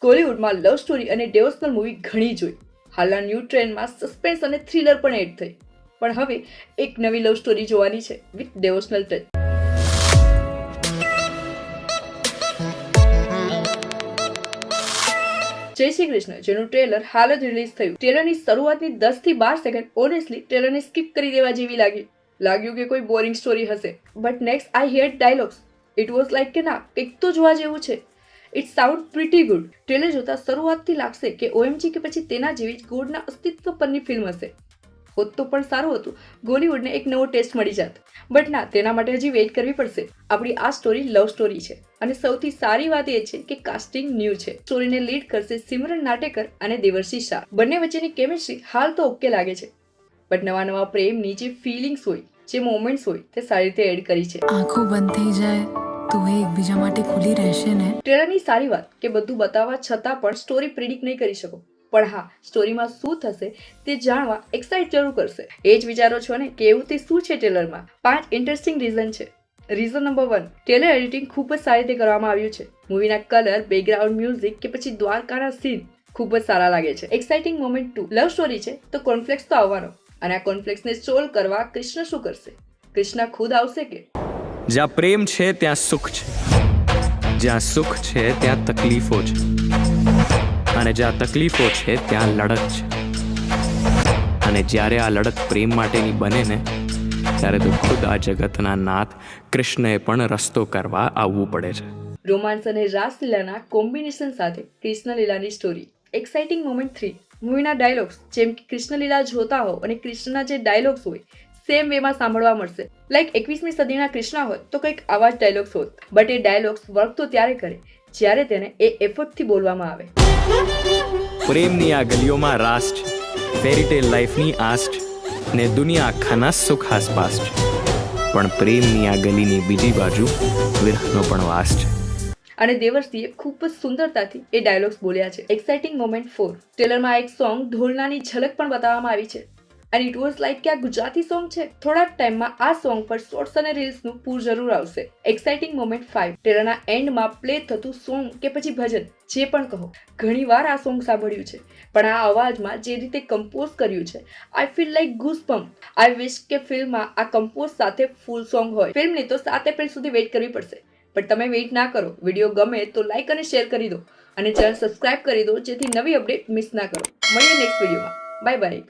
કોલિવૂડમાં love story અને ડેવોશનલ movie ઘણી જોઈ. હાલના ન્યૂ ટ્રેન્ડમાં સસ્પેન્સ અને થ્રિલર પણ એડ થઈ. પણ હવે એક નવી લવ સ્ટોરી જોવાની છે વિથ ડેવોશનલ ટચ. જય શ્રી કૃષ્ણ, જેનું ટ્રેલર હાલ જ રિલીઝ થયું. ટ્રેલરની શરૂઆતની 10 થી 12 સેકન્ડ ઓનેસ્ટલી ટ્રેલરને સ્કીપ કરી દેવા જેવી લાગ્યું કે કોઈ બોરિંગ સ્ટોરી હશે. But next I heard dialogues. It was like કે ના, કંઈક તો જોવા જેવું છે. It sound pretty good. Trailer જોતા શરૂઆતથી લાગશે કે OMG કે પછી તેના જેવી જ ગોડના અસ્તિત્વ પરની ફિલ્મ હશે. હોત તો પણ સારું હતું, બોલિવૂડને એક નવો ટેસ્ટ મળી જાત. બટ ના, તેના માટે હજી વેઇટ કરવી પડશે. આપણી આ સ્ટોરી લવ સ્ટોરી છે અને સૌથી સારી વાત એ છે કે કાસ્ટિંગ ન્યૂ છે. સ્ટોરીને લીડ કરશે સિમરન નાટેકર અને દેવર્ષી શાહ. બંને વચ્ચેની કેમિસ્ટ્રી હાલ તો ઓકે લાગે છે. બટ નવા પ્રેમની જે ફિલિંગ્સ હોય, જે મોમેન્ટ્સ હોય, તે સારી રીતે એડ કરી છે. આંખો બંધ થઈ જાય તો એ એકબીજા માટે ખુલ્લી રહેશે ને. ટ્રેલરની સારી વાત કે બધું બતાવવા છતાં પણ સ્ટોરી પ્રિડિક્ટ નહીં કરી શકો. પણ હા, સ્ટોરીમાં શું થશે તે જાણવા એક્સાઇટ જરૂર કરશે. એ જ વિચારો છો ને કે એવું તે શું છે ટ્રેલરમાં? 5 ઇન્ટરેસ્ટિંગ રીઝન છે. રીઝન નંબર 1, ટ્રેલર એડિટિંગ ખૂબ જ સારી રીતે કરવામાં આવ્યું છે. મૂવીના કલર, બેકગ્રાઉન્ડ મ્યુઝિક કે પછી દ્વારકાના સીન ખૂબ જ સારા લાગે છે. એક્સાઇટિંગ મોમેન્ટ 2, લવ સ્ટોરી છે તો કોન્ફ્લિક્ટ તો આવવાનો. અને આ કોન્ફ્લિક્ટને સોલ્વ કરવા કૃષ્ણ શું કરશે? કૃષ્ણ ખુદ આવશે કે? જ્યાં પ્રેમ છે ત્યાં સુખ છે, જ્યાં સુખ છે ત્યાં તકલીફો છે, અને જ્યાં તકલીફો છે ત્યાં લડત છે. અને જ્યારે આ લડત પ્રેમ માટેની બને ને, ત્યારે તો ખુદ આ જગતના નાથ કૃષ્ણએ પણ રસ્તો કરવા આવવું પડે છે. રોમાન્સ અને રાસલીલાના કોમ્બિનેશન સાથે કૃષ્ણલીલાની સ્ટોરી. એક્સાઇટિંગ મોમેન્ટ 3, મૂવીના ડાયલોગ્સ. જેમ કે કૃષ્ણલીલા જોતા હો અને કૃષ્ણના જે ડાયલોગ્સ હોય સેમ વેમાં સાંભળવા મળશે. લાઈક 21મી સદીના કૃષ્ણ હોત તો કંઈક આવા જ ડાયલોગ્સ હોત. બટ એ ડાયલોગ્સ વર્ક તો ત્યારે કરે જ્યારે તેને એ એફર્ટથી બોલવામાં આવે. પ્રેમની આ ગલીઓમાં રાસ છે, ફેરીટેલ લાઈફની આસ છે, ને દુનિયા આખાના સુખ આસપાસ છે. પણ પ્રેમની આ ગલીની બીજી બાજુ વિરહનો પણ વાસ છે. અને દેવર્ષીએ ખૂબ જ સુંદરતાથી એ ડાયલોગ્સ બોલ્યા છે. એક્સાઇટિંગ મોમેન્ટ 4, ટ્રેલરમાં એક સોંગ ઢોલનાની ઝલક પણ બતાવવામાં આવી છે. અને ઇટ વોઝ લાઈક કે આ ગુજરાતી સોંગ છે. થોડા ટાઈમમાં આ સોંગ પર શોર્ટ્સ અને રીલ્સનું પૂર જરૂર આવશે. એક્સાઇટિંગ મોમેન્ટ 5, ટ્રેલરના એન્ડમાં પ્લે થતું સોંગ કે પછી ભજન, જે પણ કહો. ઘણીવાર આ સોંગ સાંભળ્યું છે, પણ આ અવાજમાં જે રીતે કમ્પોઝ કર્યું છે, આઈ ફીલ લાઈક ગૂઝબમ્પ. આઈ વિશ કે ફિલ્મમાં આ કમ્પોઝ સાથે ફૂલ સોંગ હોય. ફિલ્મની તો 7 એપ્રિલ સુધી વેઇટ કરવી પડશે. પણ તમે વેઇટ ના કરો. વિડીયો ગમે તો લાઈક અને શેર કરી દો અને ચેનલ સબસ્ક્રાઇબ કરી દો, જેથી નવી અપડેટ મિસ ના કરો. મળીએ નેક્સ્ટ વિડીયોમાં. Bye bye.